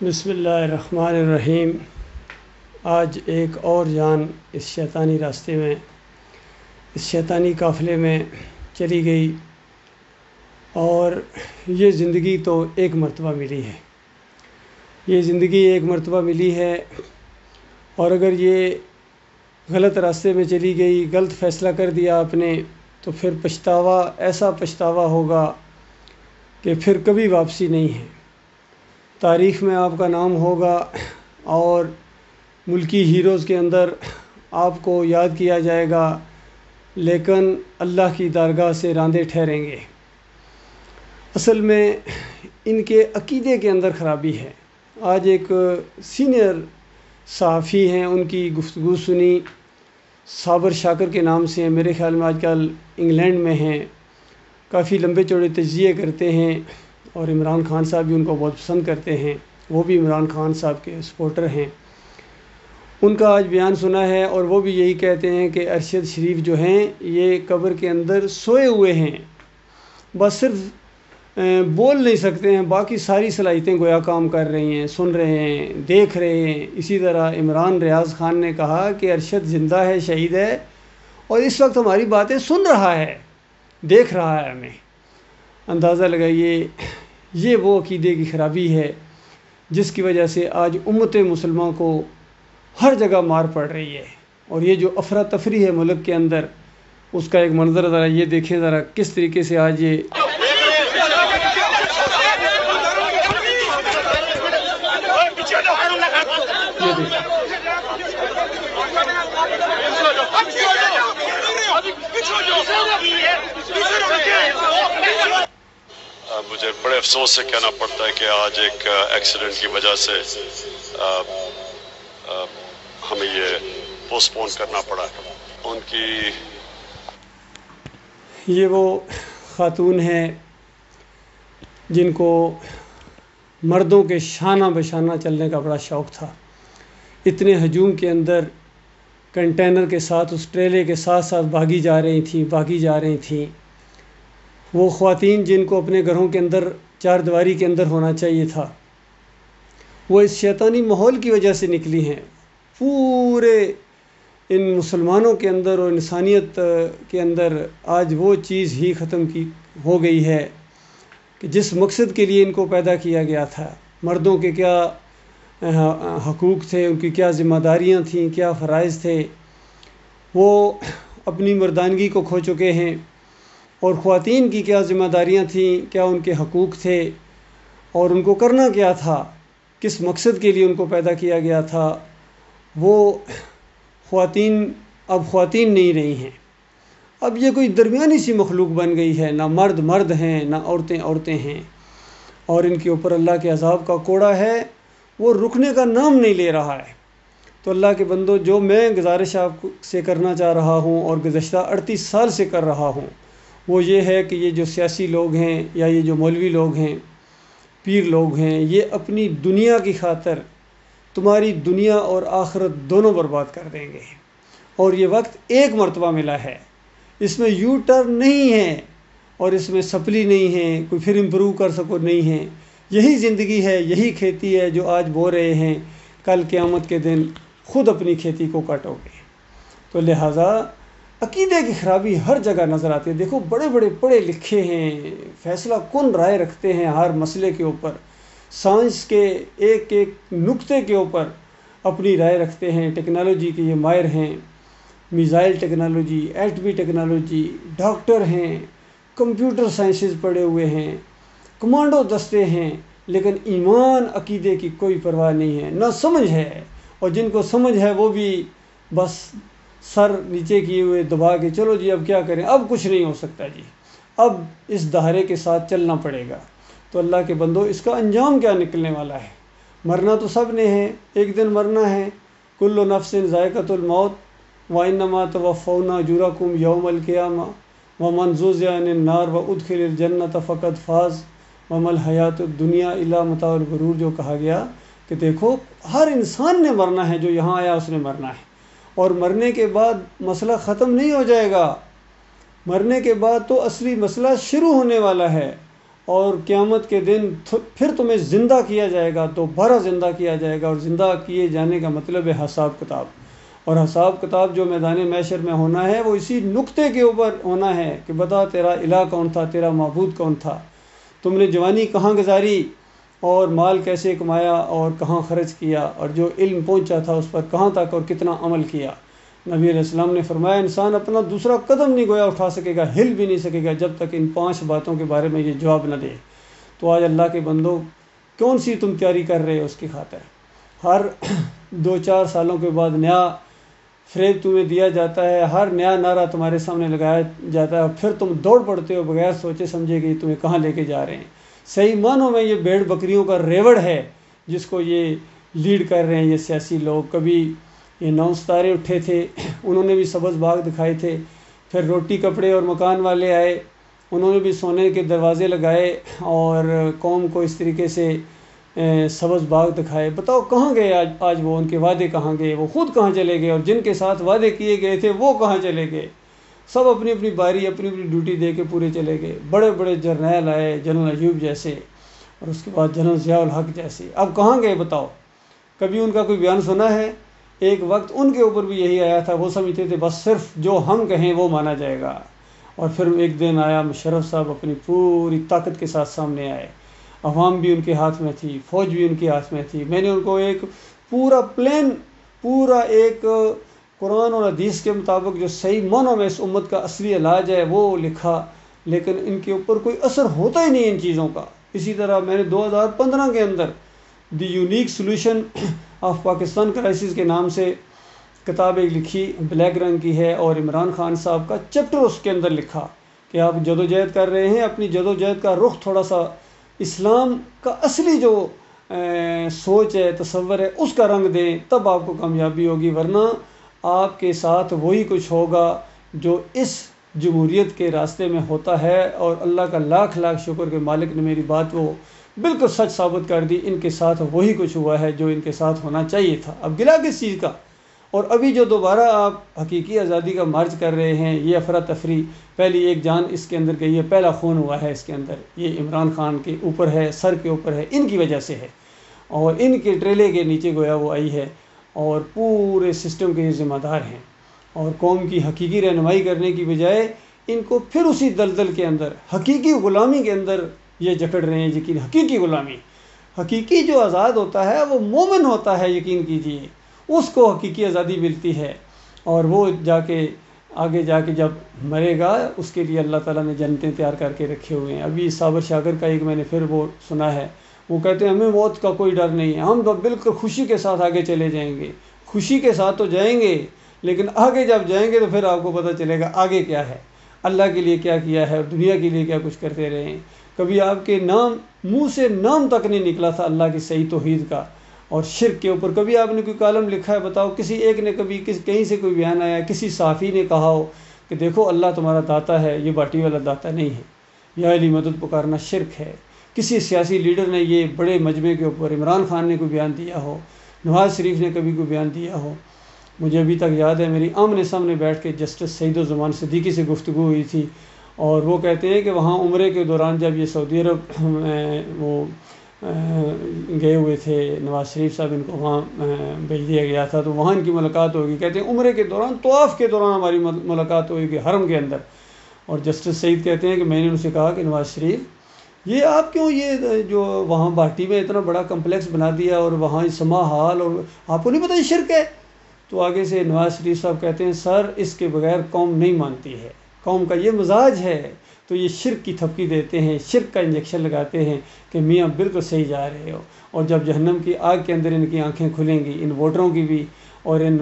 بسم اللہ الرحمن الرحیم۔ آج ایک اور جان اس شیطانی راستے میں، اس شیطانی قافلے میں چلی گئی، اور یہ زندگی تو ایک مرتبہ ملی ہے، یہ زندگی ایک مرتبہ ملی ہے، اور اگر یہ غلط راستے میں چلی گئی، غلط فیصلہ کر دیا آپ نے، تو پھر پچھتاوا، ایسا پچھتاوا ہوگا کہ پھر کبھی واپسی نہیں ہے۔ تاریخ میں آپ کا نام ہوگا اور ملکی ہیروز کے اندر آپ کو یاد کیا جائے گا، لیکن اللہ کی درگاہ سے راندے ٹھہریں گے۔ اصل میں ان کے عقیدے کے اندر خرابی ہے۔ آج ایک سینئر صحافی ہیں، ان کی گفتگو سنی، صابر شاکر کے نام سے ہیں، میرے خیال میں آج کل انگلینڈ میں ہیں، کافی لمبے چوڑے تجزیے کرتے ہیں، اور عمران خان صاحب بھی ان کو بہت پسند کرتے ہیں، وہ بھی عمران خان صاحب کے سپورٹر ہیں۔ ان کا آج بیان سنا ہے، اور وہ بھی یہی کہتے ہیں کہ ارشد شریف جو ہیں یہ قبر کے اندر سوئے ہوئے ہیں، بس صرف بول نہیں سکتے ہیں، باقی ساری صلاحیتیں گویا کام کر رہی ہیں، سن رہے ہیں، دیکھ رہے ہیں۔ اسی طرح عمران ریاض خان نے کہا کہ ارشد زندہ ہے، شہید ہے، اور اس وقت ہماری باتیں سن رہا ہے، دیکھ رہا ہے ہمیں۔ اندازہ لگائیے، یہ وہ عقیدے کی خرابی ہے جس کی وجہ سے آج امت مسلمہ کو ہر جگہ مار پڑ رہی ہے، اور یہ جو افراتفری ہے ملک کے اندر، اس کا ایک منظر ذرا یہ دیکھیں، ذرا کس طریقے سے آج یہ مجھے بڑے افسوس سے کہنا پڑتا ہے کہ آج ایک ایکسیڈنٹ کی وجہ سے ہمیں یہ پوسٹ پون کرنا پڑا۔ ان کی یہ وہ خاتون ہیں جن کو مردوں کے شانہ بشانہ چلنے کا بڑا شوق تھا۔ اتنے ہجوم کے اندر کنٹینر کے ساتھ، اس ٹریلے کے ساتھ ساتھ بھاگی جا رہی تھیں۔ وہ خواتین جن کو اپنے گھروں کے اندر چار دیواری کے اندر ہونا چاہیے تھا، وہ اس شیطانی ماحول کی وجہ سے نکلی ہیں۔ پورے ان مسلمانوں کے اندر اور انسانیت کے اندر آج وہ چیز ہی ختم ہو گئی ہے کہ جس مقصد کے لیے ان کو پیدا کیا گیا تھا۔ مردوں کے کیا حقوق تھے، ان کی کیا ذمہ داریاں تھیں، کیا فرائض تھے، وہ اپنی مردانگی کو کھو چکے ہیں، اور خواتین کی کیا ذمہ داریاں تھیں، کیا ان کے حقوق تھے، اور ان کو کرنا کیا تھا، کس مقصد کے لیے ان کو پیدا کیا گیا تھا۔ وہ خواتین اب خواتین نہیں رہی ہیں، اب یہ کوئی درمیانی سی مخلوق بن گئی ہے، نہ مرد مرد ہیں، نہ عورتیں عورتیں ہیں، اور ان کے اوپر اللہ کے عذاب کا کوڑا ہے، وہ رکنے کا نام نہیں لے رہا ہے۔ تو اللہ کے بندو، جو میں گزارش آپ سے کرنا چاہ رہا ہوں اور گزشتہ 38 سال سے کر رہا ہوں، وہ یہ ہے کہ یہ جو سیاسی لوگ ہیں، یا یہ جو مولوی لوگ ہیں، پیر لوگ ہیں، یہ اپنی دنیا کی خاطر تمہاری دنیا اور آخرت دونوں برباد کر دیں گے، اور یہ وقت ایک مرتبہ ملا ہے، اس میں یو ٹرن نہیں ہے، اور اس میں سپلی نہیں ہے، کوئی پھر امپروو کر سکو نہیں ہے۔ یہی زندگی ہے، یہی کھیتی ہے جو آج بو رہے ہیں، کل قیامت کے دن خود اپنی کھیتی کو کاٹو گے۔ تو لہٰذا عقیدے کی خرابی ہر جگہ نظر آتی ہے۔ دیکھو، بڑے بڑے پڑھے لکھے ہیں، فیصلہ کن رائے رکھتے ہیں ہر مسئلے کے اوپر، سائنس کے ایک ایک نقطے کے اوپر اپنی رائے رکھتے ہیں، ٹیکنالوجی کے یہ ماہر ہیں، میزائل ٹیکنالوجی، ایٹمی ٹیکنالوجی، ڈاکٹر ہیں، کمپیوٹر سائنسز پڑھے ہوئے ہیں، کمانڈو دستے ہیں، لیکن ایمان عقیدے کی کوئی پرواہ نہیں ہے، نہ سمجھ ہے، اور جن کو سمجھ ہے وہ بھی بس سر نیچے کیے ہوئے دبا کے چلو جی اب کیا کریں، اب کچھ نہیں ہو سکتا جی، اب اس دہارے کے ساتھ چلنا پڑے گا۔ تو اللہ کے بندو، اس کا انجام کیا نکلنے والا ہے؟ مرنا تو سب نے ہے، ایک دن مرنا ہے۔ کل نفس ذائقۃ الموت وانما توفون اجورکم یوم القیامہ ومن زحزح عن النار وادخل الجنۃ فقد فاز وما الحیاۃ الدنیا الا متاع الغرور، جو کہا گیا کہ دیکھو ہر انسان نے مرنا ہے، جو یہاں آیا اس نے مرنا ہے، اور مرنے کے بعد مسئلہ ختم نہیں ہو جائے گا، مرنے کے بعد تو اصلی مسئلہ شروع ہونے والا ہے۔ اور قیامت کے دن پھر تمہیں زندہ کیا جائے گا، دوبارہ زندہ کیا جائے گا، اور زندہ کیے جانے کا مطلب ہے حساب کتاب۔ اور حساب کتاب جو میدان محشر میں ہونا ہے وہ اسی نقطے کے اوپر ہونا ہے کہ بتا تیرا الہ کون تھا، تیرا معبود کون تھا، تم نے جوانی کہاں گزاری اور مال کیسے کمایا اور کہاں خرچ کیا، اور جو علم پہنچا تھا اس پر کہاں تک اور کتنا عمل کیا۔ نبی علیہ السلام نے فرمایا انسان اپنا دوسرا قدم نہیں گویا اٹھا سکے گا، ہل بھی نہیں سکے گا جب تک ان 5 باتوں کے بارے میں یہ جواب نہ دے۔ تو آج اللہ کے بندو کون سی تم تیاری کر رہے ہو اس کی خاطر؟ ہر 2-4 سالوں کے بعد نیا فریب تمہیں دیا جاتا ہے، ہر نیا نعرہ تمہارے سامنے لگایا جاتا ہے، اور پھر تم دوڑ پڑتے ہو بغیر سوچے سمجھے کہ تمہیں کہاں لے کے جا رہے ہیں۔ صحیح معنوں میں یہ بھیڑ بکریوں کا ریوڑ ہے جس کو یہ لیڈ کر رہے ہیں یہ سیاسی لوگ۔ کبھی یہ 9 ستارے اٹھے تھے، انہوں نے بھی سبز باغ دکھائے تھے، پھر روٹی کپڑے اور مکان والے آئے، انہوں نے بھی سونے کے دروازے لگائے اور قوم کو اس طریقے سے سبز باغ دکھائے۔ بتاؤ کہاں گئے آج وہ؟ ان کے وعدے کہاں گئے؟ وہ خود کہاں چلے گئے؟ اور جن کے ساتھ وعدے کیے گئے تھے وہ کہاں چلے گئے؟ سب اپنی اپنی باری اپنی اپنی ڈیوٹی دے کے پورے چلے گئے۔ بڑے بڑے جرنیل آئے، جنرل ایوب جیسے، اور اس کے بعد جنرل ضیاء الحق جیسے، اب کہاں گئے بتاؤ؟ کبھی ان کا کوئی بیان سنا ہے؟ ایک وقت ان کے اوپر بھی یہی آیا تھا، وہ سمجھتے تھے بس صرف جو ہم کہیں وہ مانا جائے گا۔ اور پھر ایک دن آیا مشرف صاحب اپنی پوری طاقت کے ساتھ سامنے آئے، عوام بھی ان کے ہاتھ میں تھی، فوج بھی ان کے ہاتھ میں تھی۔ میں نے ان کو ایک پورا پلان، پورا ایک قرآن اور حدیث کے مطابق جو صحیح معنوں میں اس امت کا اصلی علاج ہے وہ لکھا، لیکن ان کے اوپر کوئی اثر ہوتا ہی نہیں ان چیزوں کا۔ اسی طرح میں نے 2015 کے اندر the unique solution of Pakistan crisis کے نام سے کتاب ایک لکھی، بلیک رنگ کی ہے، اور عمران خان صاحب کا چیپٹر اس کے اندر لکھا کہ آپ جدوجہد کر رہے ہیں، اپنی جدوجہد کا رخ تھوڑا سا اسلام کا اصلی جو سوچ ہے، تصور ہے، اس کا رنگ دیں، تب آپ کو کامیابی ہوگی، ورنہ آپ کے ساتھ وہی کچھ ہوگا جو اس جمہوریت کے راستے میں ہوتا ہے۔ اور اللہ کا لاکھ لاکھ شکر کہ مالک نے میری بات وہ بالکل سچ ثابت کر دی، ان کے ساتھ وہی کچھ ہوا ہے جو ان کے ساتھ ہونا چاہیے تھا۔ اب گلا کس چیز کا؟ اور ابھی جو دوبارہ آپ حقیقی آزادی کا مارچ کر رہے ہیں، یہ افراتفری، پہلی ایک جان اس کے اندر گئی ہے، پہلا خون ہوا ہے اس کے اندر، یہ عمران خان کے اوپر ہے، سر کے اوپر ہے، ان کی وجہ سے ہے، اور ان کے ٹریلے کے نیچے گویا وہ آئی ہے، اور پورے سسٹم کے یہ ذمہ دار ہیں۔ اور قوم کی حقیقی رہنمائی کرنے کی بجائے ان کو پھر اسی دلدل کے اندر، حقیقی غلامی کے اندر یہ جکڑ رہے ہیں۔ یقین حقیقی غلامی، حقیقی جو آزاد ہوتا ہے وہ مومن ہوتا ہے، یقین کیجئے اس کو حقیقی آزادی ملتی ہے، اور وہ جا کے آگے جا کے جب مرے گا اس کے لیے اللہ تعالیٰ نے جنتیں تیار کر کے رکھے ہوئے ہیں۔ ابھی صابر شاگر کا ایک میں نے پھر وہ سنا ہے، وہ کہتے ہیں ہمیں موت کا کوئی ڈر نہیں ہے، ہم تو بالکل خوشی کے ساتھ آگے چلے جائیں گے۔ خوشی کے ساتھ تو جائیں گے، لیکن آگے جب جائیں گے تو پھر آپ کو پتہ چلے گا آگے کیا ہے، اللہ کے لیے کیا کیا ہے اور دنیا کے لیے کیا کچھ کرتے رہے ہیں۔ کبھی آپ کے منہ سے نام تک نہیں نکلا تھا اللہ کی صحیح توحید کا، اور شرک کے اوپر کبھی آپ نے کوئی کالم لکھا ہے؟ بتاؤ کسی ایک نے کبھی کہیں سے کوئی بیان آیا، کسی صحافی نے کہا ہو کہ دیکھو اللہ تمہارا داتا ہے، یہ باٹی والا داتا نہیں ہے، یا علی مدد پکارنا شرک ہے؟ کسی سیاسی لیڈر نے یہ بڑے مجمع کے اوپر، عمران خان نے کوئی بیان دیا ہو، نواز شریف نے کبھی کوئی بیان دیا ہو؟ مجھے ابھی تک یاد ہے میری آمنے سامنے بیٹھ کے جسٹس سعید الزمان صدیقی سے گفتگو ہوئی تھی، اور وہ کہتے ہیں کہ وہاں عمرے کے دوران جب یہ سعودی عرب وہ گئے ہوئے تھے، نواز شریف صاحب ان کو وہاں بھیج دیا گیا تھا، تو وہاں ان کی ملاقات ہوگی۔ کہتے ہیں عمرے کے دوران، طواف کے دوران ہماری ملاقات ہوئی کہ حرم کے اندر، اور جسٹس سعید کہتے ہیں کہ میں نے ان سے کہا کہ نواز شریف یہ آپ کیوں یہ جو وہاں باٹی میں اتنا بڑا کمپلیکس بنا دیا، اور وہاں سما ہال، اور آپ کو نہیں پتہ یہ شرک ہے؟ تو آگے سے نواز شریف صاحب کہتے ہیں سر اس کے بغیر قوم نہیں مانتی ہے، قوم کا یہ مزاج ہے، تو یہ شرک کی تھپکی دیتے ہیں، شرک کا انجیکشن لگاتے ہیں کہ میاں بالکل صحیح جا رہے ہو۔ اور جب جہنم کی آگ کے اندر ان کی آنکھیں کھلیں گی، ان ووٹروں کی بھی، اور ان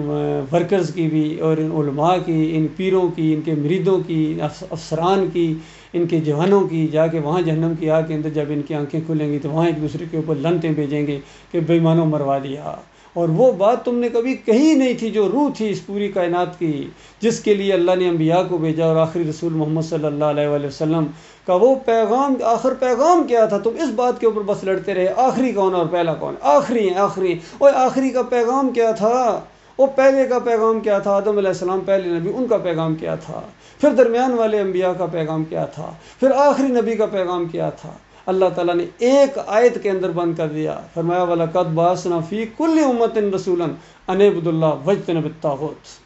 ورکرز کی بھی، اور ان علماء کی، ان پیروں کی، ان کے مریدوں کی، افسران کی، ان کے جوانوں کی، جا کے وہاں جہنم کی آگ کے اندر جب ان کی آنکھیں کھلیں گی تو وہاں ایک دوسرے کے اوپر لنتیں بھیجیں گے کہ بے ایمانوں مروا دیا۔ اور وہ بات تم نے کبھی کہی نہیں تھی جو روح تھی اس پوری کائنات کی، جس کے لیے اللہ نے انبیاء کو بھیجا، اور آخری رسول محمد صلی اللہ علیہ وآلہ وسلم کا وہ پیغام، آخر پیغام کیا تھا؟ تم اس بات کے اوپر بس لڑتے رہے آخری کون اور پہلا کون، آخری ہیں آخری ہیں۔ اور آخری کا پیغام کیا تھا؟ وہ پہلے کا پیغام کیا تھا؟ آدم علیہ السلام پہلے نبی، ان کا پیغام کیا تھا؟ پھر درمیان والے انبیاء کا پیغام کیا تھا؟ پھر آخری نبی کا پیغام کیا تھا؟ اللہ تعالیٰ نے ایک آیت کے اندر بند کر دیا، فرمایا وَلَقَدْ بَعَثْنَا فِي كُلِّ أُمَّةٍ رَسُولًا أَنِ اعْبُدُوا اللَّهَ وَاجْتَنِبُوا الطَّاغُوتَ،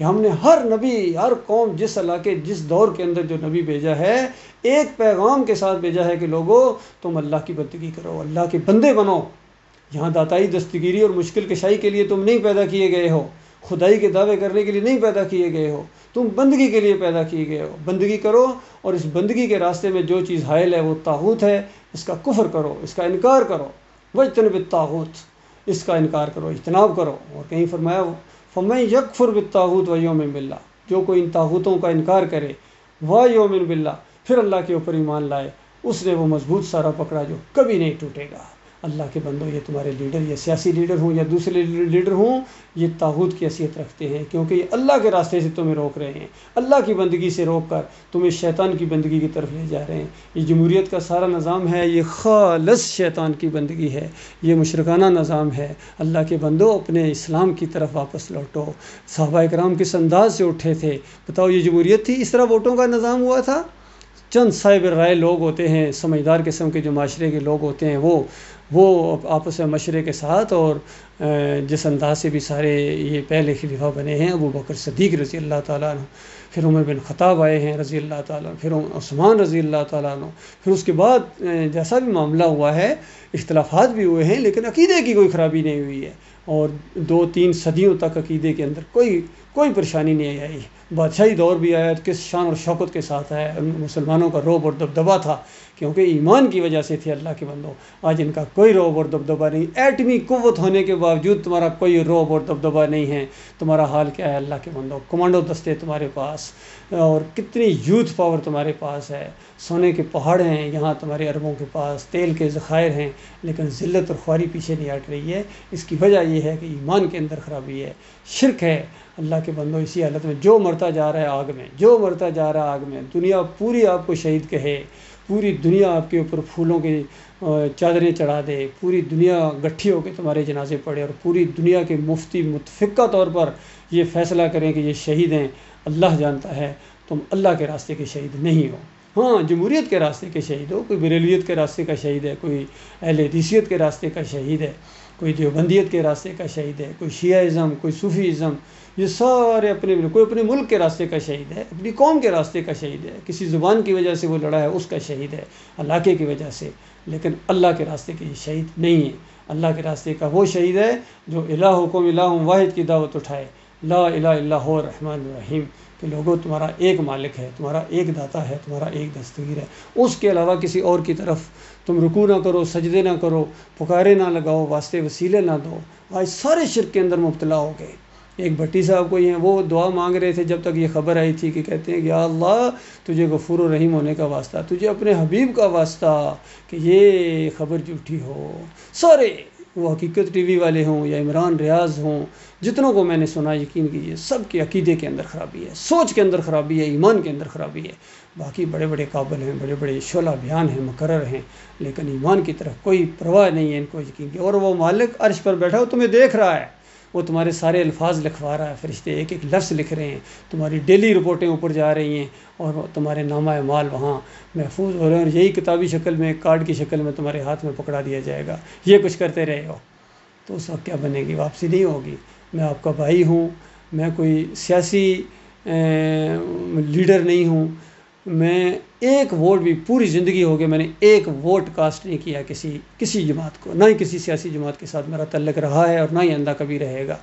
کہ ہم نے ہر نبی، ہر قوم، جس علاقے، جس دور کے اندر جو نبی بھیجا ہے، ایک پیغام کے ساتھ بھیجا ہے کہ لوگو تم اللہ کی بندگی کرو، اللہ کے بندے بنو۔ یہاں داتائی، دستگیری اور مشکل کشائی کے لیے تم نہیں پیدا کیے گئے ہو، خدائی کے دعوے کرنے کے لیے نہیں پیدا کیے گئے ہو، تم بندگی کے لیے پیدا کیے گئے ہو۔ بندگی کرو، اور اس بندگی کے راستے میں جو چیز حائل ہے وہ طاغوت ہے، اس کا کفر کرو، اس کا انکار کرو۔ وَاجْتَنِبِ الطَّاغُوتَ، اس کا انکار کرو، اجتناب کرو۔ اور کہیں فرمایا فَمَن يَكْفُرْ بِالطَّاغُوتِ وَيُؤْمِن بِاللَّهِ، جو کوئی ان طاغوتوں کا انکار کرے، وَيُؤْمِن بِاللَّهِ، پھر اللہ کے اوپر ایمان لائے، اس نے وہ مضبوط سارا پکڑا جو کبھی نہیں ٹوٹے گا۔ اللہ کے بندوں، یہ تمہارے لیڈر، یہ سیاسی لیڈر ہوں یا دوسرے لیڈر ہوں، یہ طاغوت کی حیثیت رکھتے ہیں، کیونکہ یہ اللہ کے راستے سے تمہیں روک رہے ہیں، اللہ کی بندگی سے روک کر تمہیں شیطان کی بندگی کی طرف لے جا رہے ہیں۔ یہ جمہوریت کا سارا نظام ہے، یہ خالص شیطان کی بندگی ہے، یہ مشرکانہ نظام ہے۔ اللہ کے بندوں، اپنے اسلام کی طرف واپس لوٹو۔ صحابہ کرام کس انداز سے اٹھے تھے، بتاؤ یہ جمہوریت تھی؟ اس طرح ووٹوں کا نظام ہوا تھا؟ چند صاحب رائے لوگ ہوتے ہیں، سمجھدار قسم کے جو معاشرے کے لوگ ہوتے ہیں، وہ آپس میں مشورے کے ساتھ، اور جس انداز سے بھی سارے یہ پہلے خلیفہ بنے ہیں، ابو بکر صدیق رضی اللہ تعالیٰ عنہ، پھر عمر بن خطاب آئے ہیں رضی اللہ تعالیٰ عنہ، پھر عثمان رضی اللہ تعالیٰ عنہ، پھر اس کے بعد جیسا بھی معاملہ ہوا ہے، اختلافات بھی ہوئے ہیں، لیکن عقیدے کی کوئی خرابی نہیں ہوئی ہے، اور 2-3 صدیوں تک عقیدے کے اندر کوئی پریشانی نہیں آئی۔ بادشاہی دور بھی آیا، کس شان اور شوکت کے ساتھ آیا، مسلمانوں کا رعب اور دبدبہ تھا، کیونکہ ایمان کی وجہ سے تھے اللہ کے بندوں۔ آج ان کا کوئی رعب اور دبدبہ نہیں، ایٹمی قوت ہونے کے باوجود تمہارا کوئی رعب اور دبدبہ نہیں ہے۔ تمہارا حال کیا ہے اللہ کے بندوں؟ کمانڈو دستے تمہارے پاس، اور کتنی یوتھ پاور تمہارے پاس ہے، سونے کے پہاڑ ہیں یہاں تمہارے عربوں کے پاس، تیل کے ذخائر ہیں، لیکن ذلت اور خواری پیچھے نہیں ہٹ رہی ہے۔ اس کی وجہ یہ ہے کہ ایمان کے اندر خرابی ہے، شرک ہے۔ اللہ کے بندوں، اسی حالت میں جو مرتا جا رہا ہے آگ میں، جو مرتا جا رہا ہے آگ میں، دنیا پوری آپ کو شہید کہے، پوری دنیا آپ کے اوپر پھولوں کی چادریں چڑھا دے، پوری دنیا گٹھی ہو کے تمہارے جنازے پڑھے، اور پوری دنیا کے مفتی متفقہ طور پر یہ فیصلہ کریں کہ یہ شہید ہیں، اللہ جانتا ہے تم اللہ کے راستے کے شہید نہیں ہو۔ ہاں، جمہوریت کے راستے کے شہید ہو، کوئی بریلویت کے راستے کا شہید ہے، کوئی اہل حدیثیت کے راستے کا شہید ہے، کوئی دیوبندیت کے راستے کا شہید ہے، کوئی شیعہ ازم، کوئی صوفی ازم، یہ سارے کوئی اپنے ملک کے راستے کا شہید ہے، اپنی قوم کے راستے کا شہید ہے، کسی زبان کی وجہ سے وہ لڑا ہے اس کا شہید ہے، علاقے کی وجہ سے، لیکن اللہ کے راستے کے یہ شہید نہیں ہے۔ اللہ کے راستے کا وہ شہید ہے جو الہکم الہ واحد کی دعوت اٹھائے، لا الہ الا هو الرحمن الرحیم، کہ لوگوں تمہارا ایک مالک ہے، تمہارا ایک داتا ہے، تمہارا ایک دستگیر ہے، اس کے علاوہ کسی اور کی طرف تم رکوع نہ کرو، سجدے نہ کرو، پکارے نہ لگاؤ، واسطے وسیلے نہ دو۔ آج سارے شرک کے اندر مبتلا ہو گئے۔ ایک بھٹی صاحب کوئی ہیں، وہ دعا مانگ رہے تھے جب تک یہ خبر آئی تھی، کہ کہتے ہیں کہ یا اللہ تجھے غفور و رحیم ہونے کا واسطہ، تجھے اپنے حبیب کا واسطہ کہ یہ خبر جھوٹی ہو۔ سارے، وہ حقیقت ٹی وی والے ہوں یا عمران ریاض ہوں، جتنوں کو میں نے سنا، یقین کیجیے سب کے عقیدے کے اندر خرابی ہے، سوچ کے اندر خرابی ہے، ایمان کے اندر خرابی ہے۔ باقی بڑے بڑے قابل ہیں، بڑے بڑے شعلہ بیان ہیں، مقرر ہیں، لیکن ایمان کی طرف کوئی پرواہ نہیں ہے ان کو یقین کی۔ اور وہ مالک عرش پر بیٹھا ہو، تمہیں دیکھ رہا ہے، وہ تمہارے سارے الفاظ لکھوا رہا ہے، فرشتے ایک ایک لفظ لکھ رہے ہیں، تمہاری ڈیلی رپورٹیں اوپر جا رہی ہیں، اور تمہارے نامہ اعمال وہاں محفوظ ہو رہے ہیں، اور یہی کتابی شکل میں، کارڈ کی شکل میں تمہارے ہاتھ میں پکڑا دیا جائے گا، یہ کچھ کرتے رہے ہو، تو اس وقت کیا بنے گی؟ واپسی نہیں ہوگی۔ میں آپ کا بھائی ہوں، میں کوئی سیاسی لیڈر نہیں ہوں، میں ایک ووٹ بھی پوری زندگی ہو گئی میں نے ایک ووٹ کاسٹ نہیں کیا کسی جماعت کو، نہ ہی کسی سیاسی جماعت کے ساتھ میرا تعلق رہا ہے، اور نہ ہی آئندہ کبھی رہے گا،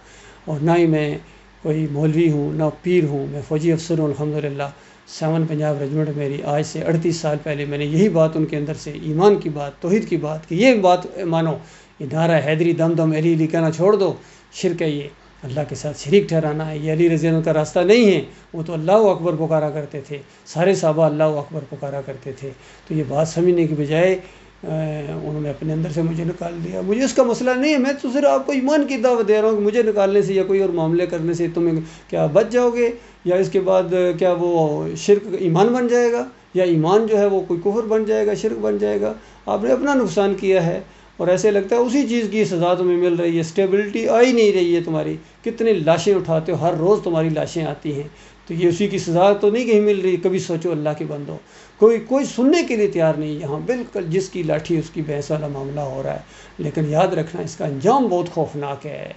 اور نہ ہی میں کوئی مولوی ہوں، نہ پیر ہوں، میں فوجی افسر ہوں الحمدللہ۔ 7 پنجاب ریجمنٹ میری، آج سے 38 سال پہلے میں نے یہی بات ان کے اندر سے، ایمان کی بات، توحید کی بات، کہ یہ بات مانو، یہ نعرہ حیدری دم دم علی علی کہنا چھوڑ دو، شرک ہے یہ، اللہ کے ساتھ شریک ٹھہرانا ہے، یہ علی رضی اللہ عنہ کا راستہ نہیں ہے۔ وہ تو اللہ اکبر پکارا کرتے تھے، سارے صحابہ اللہ اکبر پکارا کرتے تھے، تو یہ بات سمجھنے کی بجائے انہوں نے اپنے اندر سے مجھے نکال دیا۔ مجھے اس کا مسئلہ نہیں ہے، میں تو صرف آپ کو ایمان کی دعوت دے رہا ہوں کہ مجھے نکالنے سے یا کوئی اور معاملے کرنے سے تمہیں کیا بچ جاؤ گے، یا اس کے بعد کیا وہ شرک ایمان بن جائے گا، یا ایمان جو ہے وہ کوئی کفر بن جائے گا، شرک بن جائے گا۔ آپ نے اپنا نقصان کیا ہے، اور ایسے لگتا ہے اسی چیز کی سزا تمہیں مل رہی ہے، اسٹیبلٹی آ ہی نہیں رہی ہے تمہاری، کتنے لاشیں اٹھاتے ہو، ہر روز تمہاری لاشیں آتی ہیں، تو یہ اسی کی سزا تو نہیں کہیں مل رہی۔ کبھی سوچو اللہ کے بندو، کوئی سننے کے لیے تیار نہیں یہاں، بالکل جس کی لاٹھی اس کی بھینس والا معاملہ ہو رہا ہے۔ لیکن یاد رکھنا اس کا انجام بہت خوفناک ہے۔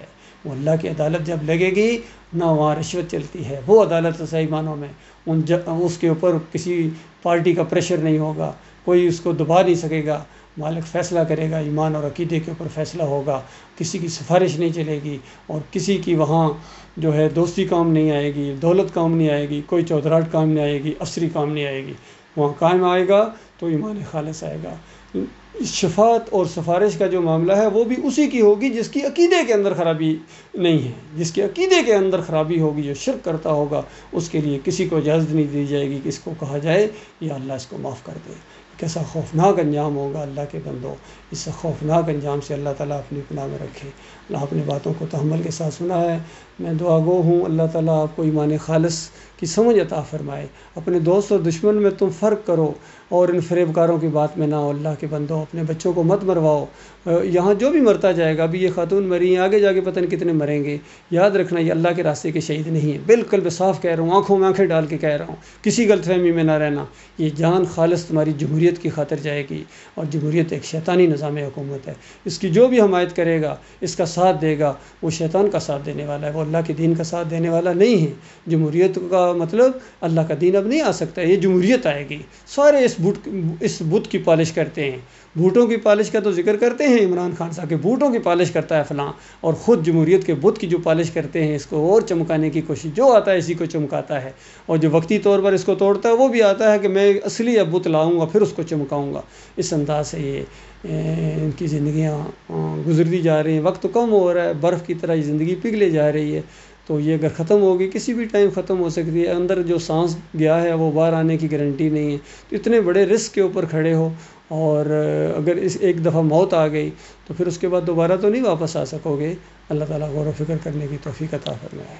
وہ اللہ کی عدالت جب لگے گی نہ وہاں رشوت چلتی ہے، وہ عدالت صحیح معنوں میں اس کے اوپر کسی پارٹی کا پریشر نہیں ہوگا، کوئی اس کو دبا نہیں سکے گا، مالک فیصلہ کرے گا، ایمان اور عقیدے کے اوپر فیصلہ ہوگا، کسی کی سفارش نہیں چلے گی، اور کسی کی وہاں جو ہے دوستی کام نہیں آئے گی، دولت کام نہیں آئے گی، کوئی چودراہٹ کام نہیں آئے گی، افسری کام نہیں آئے گی۔ وہاں قائم آئے گا تو ایمان خالص آئے گا۔ شفاعت اور سفارش کا جو معاملہ ہے وہ بھی اسی کی ہوگی جس کی عقیدے کے اندر خرابی نہیں ہے، جس کے عقیدے کے اندر خرابی ہوگی، جو شرک کرتا ہوگا، اس کے لیے کسی کو اجازت نہیں دی جائے گی کہ اس کو کہا جائے یا اللہ اس کو معاف کر دے۔ کیسا خوفناک انجام ہوگا اللہ کے بندوں، اس خوفناک انجام سے اللہ تعالیٰ اپنی پناہ میں رکھے۔ اللہ اپنی باتوں کو تحمل کے ساتھ سنا ہے، میں دعا گو ہوں اللہ تعالیٰ آپ کو ایمان خالص کی سمجھ عطا فرمائے۔ اپنے دوست اور دشمن میں تم فرق کرو اور ان فریب کاروں کی بات میں نہ ہو۔ اللہ کے بندوں اپنے بچوں کو مت مرواؤ، یہاں جو بھی مرتا جائے گا، ابھی یہ خاتون مری ہیں، آگے جا کے پتہ نہیں کتنے مریں گے، یاد رکھنا یہ اللہ کے راستے کے شہید نہیں ہیں، بالکل میں صاف کہہ رہا ہوں، آنکھوں میں آنکھیں ڈال کے کہہ رہا ہوں، کسی غلط فہمی میں نہ رہنا۔ یہ جان خالص تمہاری جمہوریت کی خاطر جائے گی، اور جمہوریت ایک شیطانی نظام حکومت ہے، اس کی جو بھی حمایت کرے گا، اس کا ساتھ دے گا، وہ شیطان کا ساتھ دینے والا ہے، وہ اللہ کے دین کا ساتھ دینے والا نہیں ہے۔ جمہوریت کا مطلب اللہ کا دین اب نہیں آ سکتا، یہ جمہوریت آئے گی۔ سارے اس بت کی پالش کرتے ہیں، بوٹوں کی پالش کا تو ذکر کرتے ہیں عمران خان صاحب کے، بوٹوں کی پالش کرتا ہے فلاں، اور خود جمہوریت کے بت کی جو پالش کرتے ہیں، اس کو اور چمکانے کی کوشش، جو آتا ہے اسی کو چمکاتا ہے، اور جو وقتی طور پر اس کو توڑتا ہے وہ بھی آتا ہے کہ میں اصلی اب بت لاؤں گا پھر اس کو چمکاؤں گا۔ اس انداز سے یہ ان کی زندگیاں گزرتی جا رہی ہیں، وقت کم ہو رہا ہے، برف کی طرح یہ زندگی پگھلے جا رہی ہے، تو یہ اگر ختم ہوگی کسی بھی ٹائم ختم ہو سکتی ہے، اندر جو سانس گیا ہے وہ باہر آنے کی گارنٹی نہیں ہے، تو اتنے بڑے رسک کے اوپر کھڑے ہو، اور اگر اس ایک دفعہ موت آ گئی تو پھر اس کے بعد دوبارہ تو نہیں واپس آ سکو گے۔ اللہ تعالیٰ غور و فکر کرنے کی توفیق عطا فرمائے۔